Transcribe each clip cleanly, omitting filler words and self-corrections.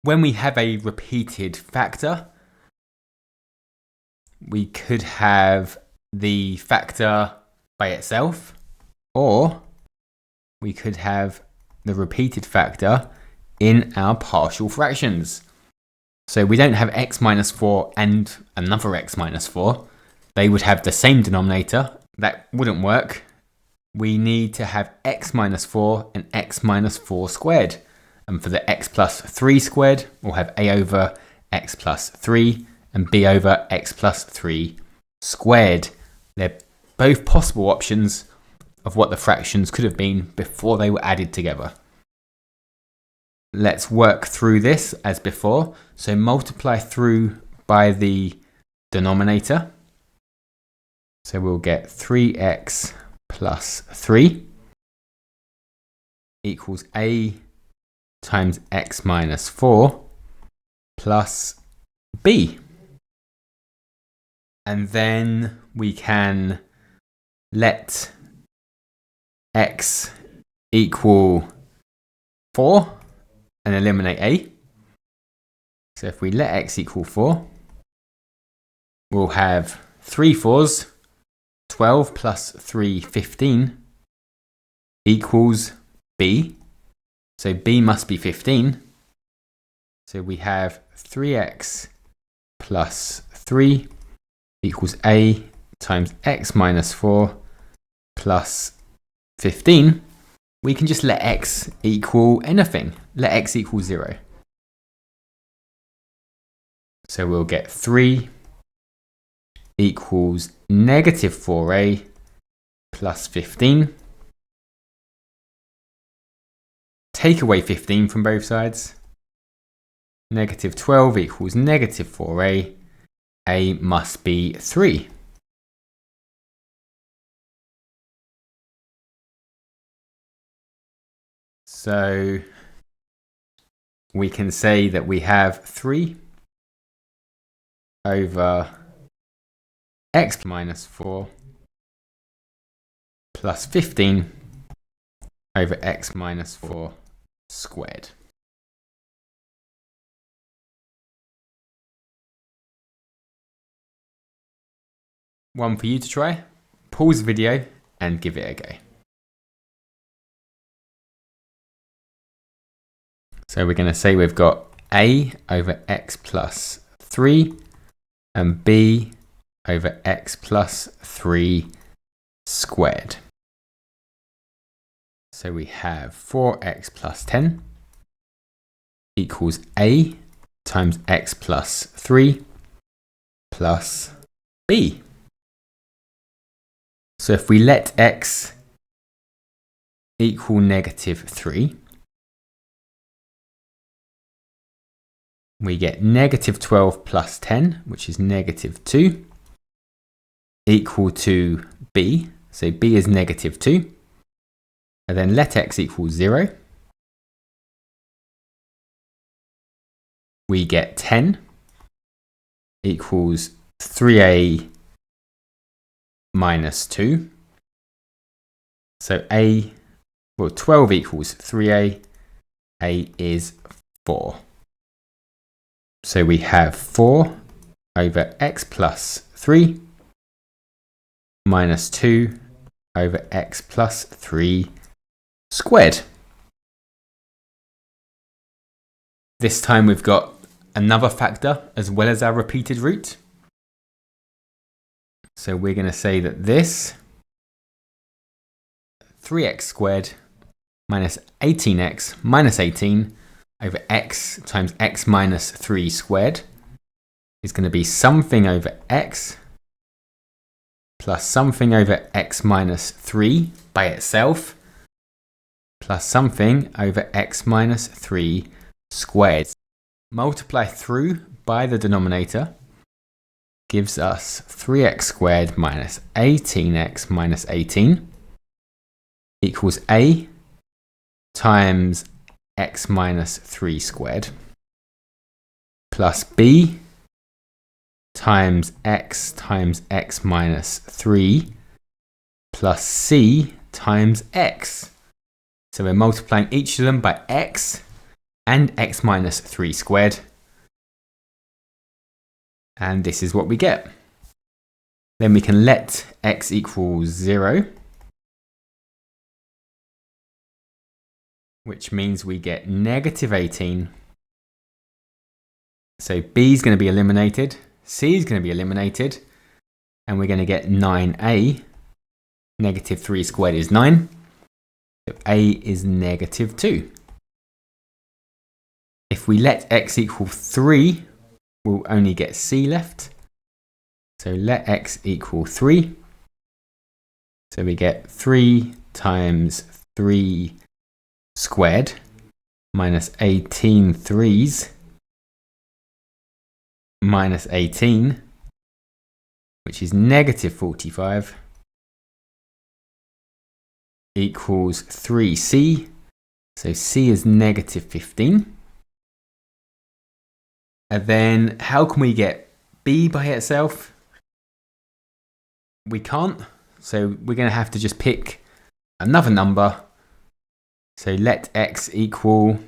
When we have a repeated factor, we could have the factor by itself, or we could have the repeated factor in our partial fractions. So we don't have x minus 4 and another x minus 4. They would have the same denominator. That wouldn't work. We need to have x minus 4 and x minus 4 squared. And for the x plus 3 squared, we'll have a over x plus 3 and b over x plus 3 squared. They're both possible options of what the fractions could have been before they were added together. Let's work through this as before. So multiply through by the denominator. So we'll get 3x plus 3 equals a times x minus 4 plus b. And then we can let x equal 4 and eliminate a. So if we let x equal 4, we'll have 3 4s, 12 plus 3, 15, equals b. So b must be 15. So we have 3x plus 3 equals a times x minus 4 plus 15. We can just let x equal anything. Let x equal 0. So we'll get 3 equals negative 4a plus 15. Take away 15 from both sides. Negative 12 equals negative 4a. A must be 3. So we can say that we have 3 over x minus 4 plus 15 over x minus 4 squared. One for you to try. Pause the video and give it a go. So we're going to say we've got a over x plus 3 and b over x plus 3 squared. So we have 4x plus 10 equals a times x plus 3 plus b. So if we let x equal negative 3, we get negative 12 plus 10, which is negative 2, equal to b. So b is negative 2. And then let x equal 0. We get 10 equals 3a minus 2. So 12 equals 3a. A is 4. So we have 4 over x plus 3 minus 2 over x plus 3 squared. This time we've got another factor as well as our repeated root. So we're going to say that this 3x squared minus 18x minus 18 over x times x minus 3 squared is going to be something over x plus something over x minus 3 by itself plus something over x minus 3 squared. Multiply through by the denominator gives us 3x squared minus 18x minus 18 equals a times x minus 3 squared plus b times x minus 3 plus c times x. So we're multiplying each of them by x and x minus 3 squared. And this is what we get. Then we can let x equal 0, which means we get negative 18. So b is going to be eliminated, c is going to be eliminated, and we're going to get 9a. Negative 3 squared is 9. So a is negative 2. If we let x equal 3, we'll only get c left. So let x equal 3. So we get 3 times 3 squared minus 18 threes minus 18, which is negative 45, equals 3c. So c is negative 15. And then how can we get b by itself? We can't. So we're going to have to just pick another number. So let x equal,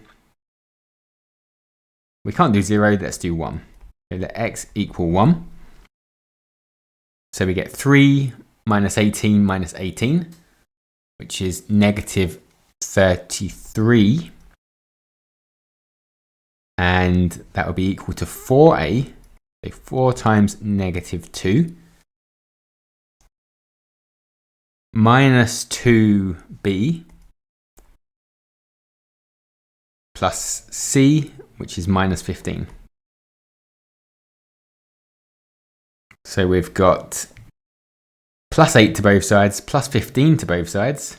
we can't do 0, let's do 1. So let x equal 1. So we get 3 minus 18 minus 18, which is negative 33. And that will be equal to 4a. So 4 times negative 2 minus 2b plus c, which is minus 15. So we've got plus 8 to both sides, plus 15 to both sides.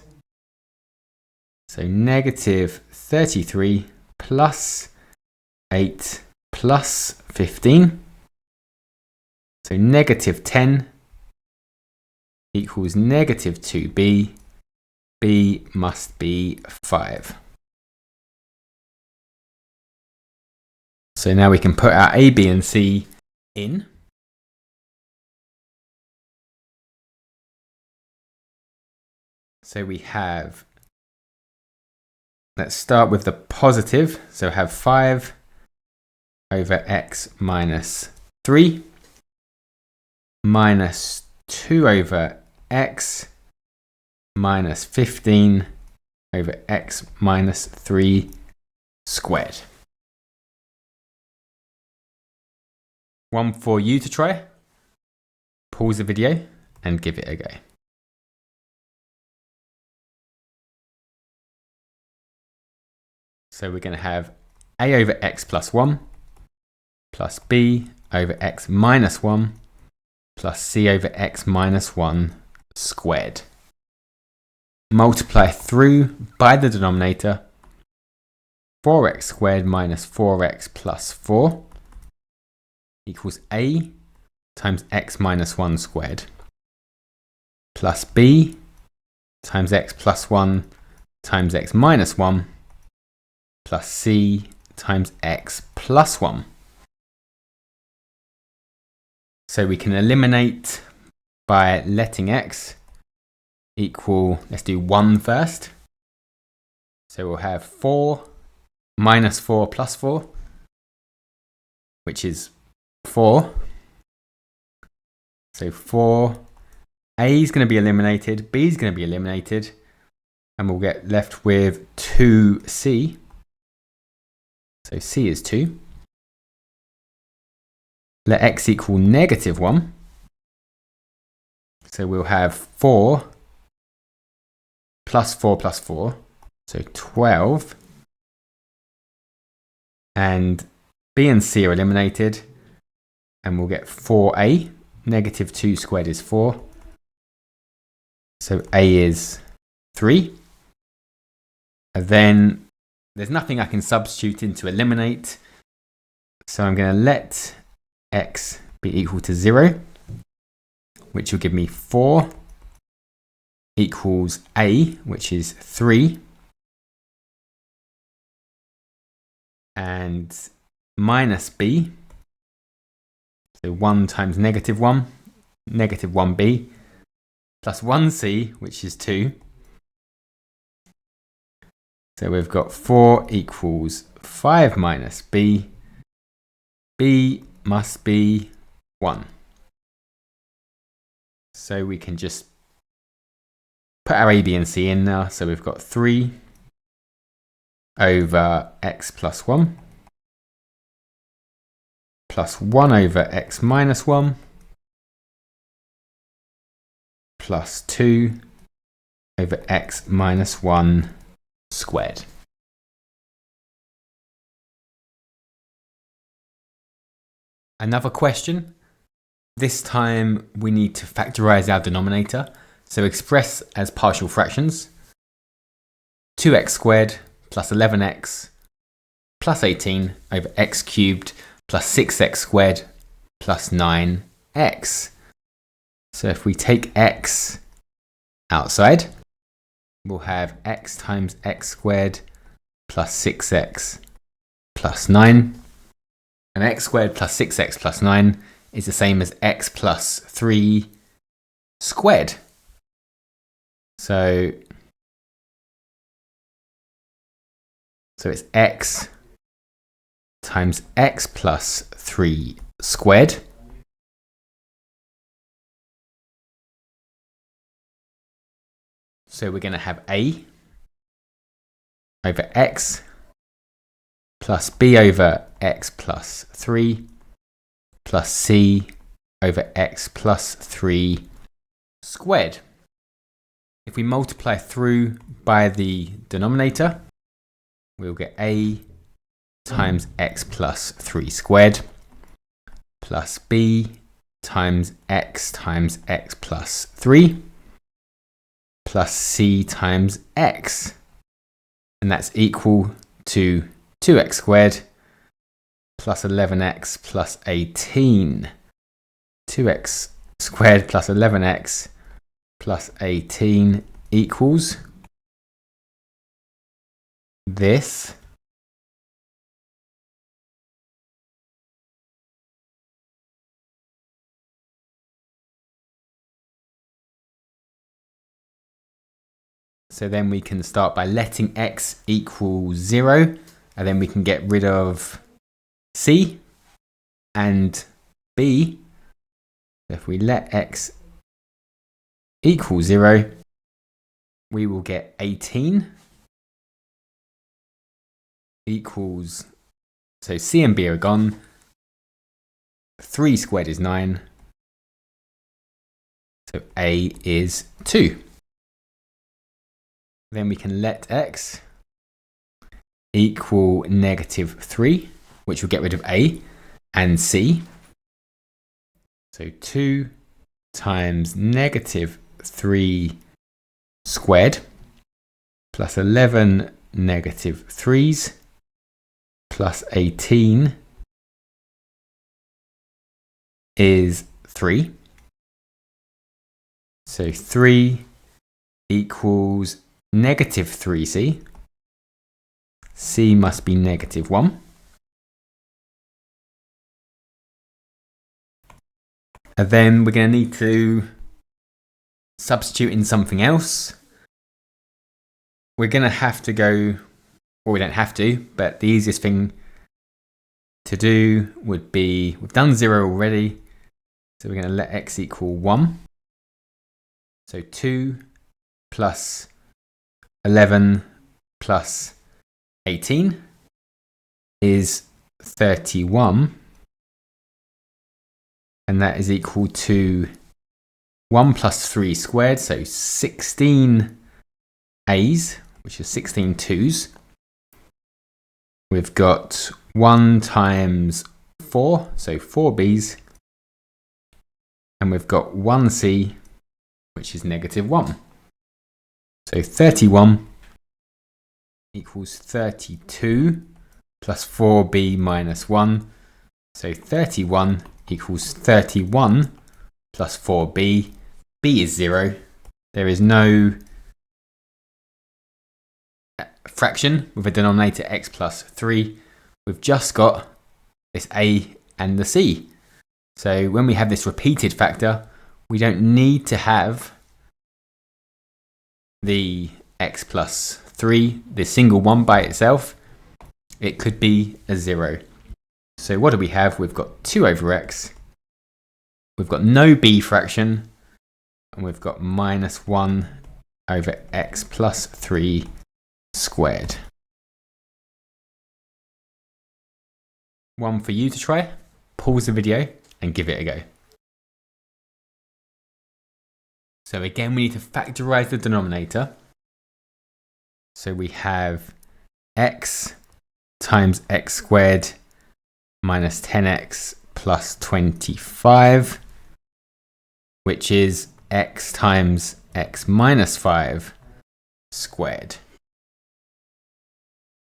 So negative 33 plus 8 plus 15. So negative 10 equals negative 2b. b must be 5. So now we can put our a, b, and c in. So we have, let's start with the positive. So have 5 over x minus 3 minus 2 over x minus 15 over x minus 3 squared. One for you to try. Pause the video and give it a go. So we're going to have a over x plus 1 plus b over x minus 1 plus c over x minus 1 squared. Multiply through by the denominator. 4x squared minus 4x plus 4 equals a times x minus 1 squared plus b times x plus 1 times x minus 1 plus c times x plus 1. So we can eliminate by letting x equal, let's do 1 first. So we'll have 4 minus 4 plus 4, which is 4. So 4, a is going to be eliminated, b is going to be eliminated, and we'll get left with 2c. So c is 2. Let x equal negative 1. So we'll have 4 plus 4 plus 4. So 12. And b and c are eliminated. And we'll get 4a. Negative 2 squared is 4. So a is 3. And then there's nothing I can substitute in to eliminate. So I'm going to let x be equal to 0, which will give me 4 equals a, which is 3, and minus b. So 1 times negative 1, negative 1b, plus 1c, which is 2. So we've got 4 equals 5 minus b. B must be 1. So we can just put our a, b, and c in now. So we've got 3 over x plus 1 plus 1 over x minus 1 plus 2 over x minus 1 squared. Another question. This time we need to factorize our denominator. So express as partial fractions. 2x squared plus 11x plus 18 over x cubed plus 6x squared plus 9x. So if we take x outside, we'll have x times x squared plus 6x plus 9. And x squared plus 6x plus 9 is the same as x plus 3 squared. So it's x times x plus 3 squared so we're going to have a over x plus b over x plus 3 plus c over x plus 3 squared. If we multiply through by the denominator, we'll get a times x plus 3 squared plus b times x plus 3 plus c times x. And that's equal to 2x squared plus 11x plus 18. 2x squared plus 11x plus 18 equals this. So then we can start by letting x equal 0, and then we can get rid of c and b. If we let x equal 0, we will get 18 equals, so c and b are gone, 3 squared is 9, so a is 2. Then we can let x equal negative 3, which will get rid of a and c. So 2 times negative 3 squared plus 11 negative 3's plus 18 is 3. So 3 equals negative 3c. C must be negative 1. And then we're going to need to substitute in something else. We're going to have to go, well, we don't have to, but the easiest thing to do would be, we've done 0 already, so we're going to let x equal 1. So 2 plus 11 plus 18 is 31, and that is equal to 1 plus 3 squared, so 16 a's, which is 16 2's. We've got 1 times 4, so 4 b's, and we've got 1c, which is negative 1. So 31 equals 32 plus 4b minus 1. So 31 equals 31 plus 4b. b is 0. There is no fraction with a denominator x plus 3. We've just got this a and the c. So when we have this repeated factor, we don't need to have the x plus 3, this single 1 by itself, it could be a 0. So what do we have? We've got 2 over x. We've got no b fraction. And we've got minus 1 over x plus 3 squared. One for you to try. Pause the video and give it a go. So again, we need to factorize the denominator. So we have x times x squared minus 10x plus 25, which is x times x minus 5 squared.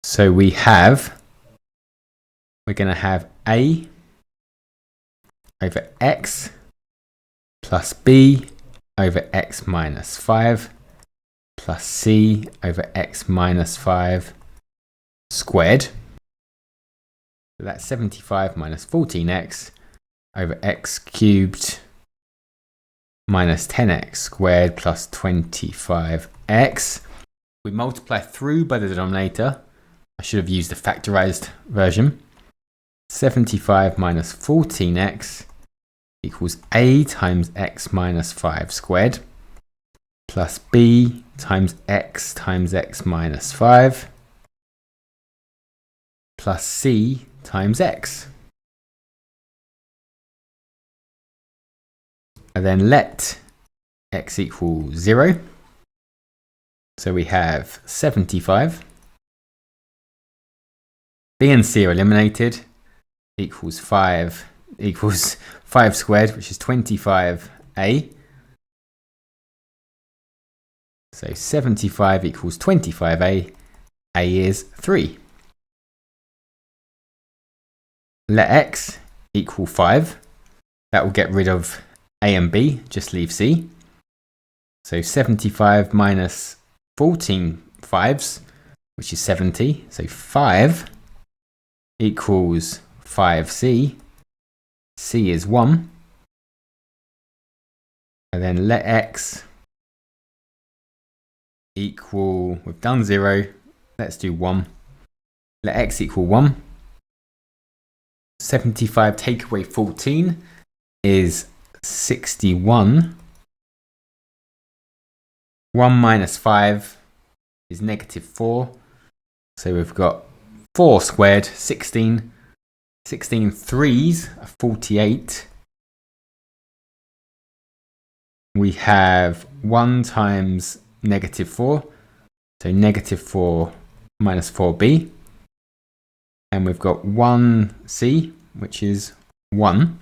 So we're going to have a over x plus b over x minus 5 plus c over x minus 5 squared. So that's 75 minus 14x over x cubed minus 10x squared plus 25x. We multiply through by the denominator. I should have used the factorized version. 75 minus 14x equals a times x minus 5 squared plus b times x minus 5 plus c times x. And then let x equal 0. So we have 75. B and c are eliminated. Equals 5 squared, which is 25a. So 75 equals 25a. A is 3. Let x equal 5. That will get rid of a and b, just leave c. So 75 minus 14 5s, which is 70. So 5 equals 5c. C is 1. And then let x equal, we've done 0. Let's do 1. Let x equal 1. 75 take away 14 is 61. 1 minus 5 is negative 4. So we've got 4 squared, 16. 16 threes are 48. We have 1 times negative 4. So negative 4 minus 4b. And we've got 1c, which is 1.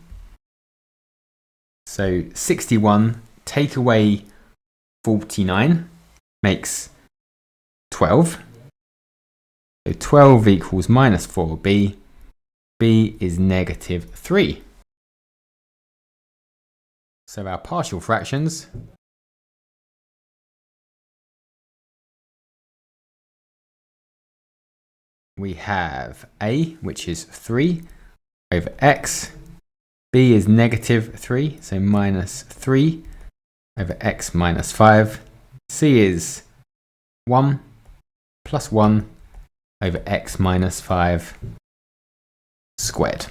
So 61 take away 49 makes 12. So 12 equals minus 4b. B is negative 3. So our partial fractions we have a, which is 3 over x. B is negative 3, so minus 3 over x minus 5. C is 1 plus 1 over x minus 5 squared.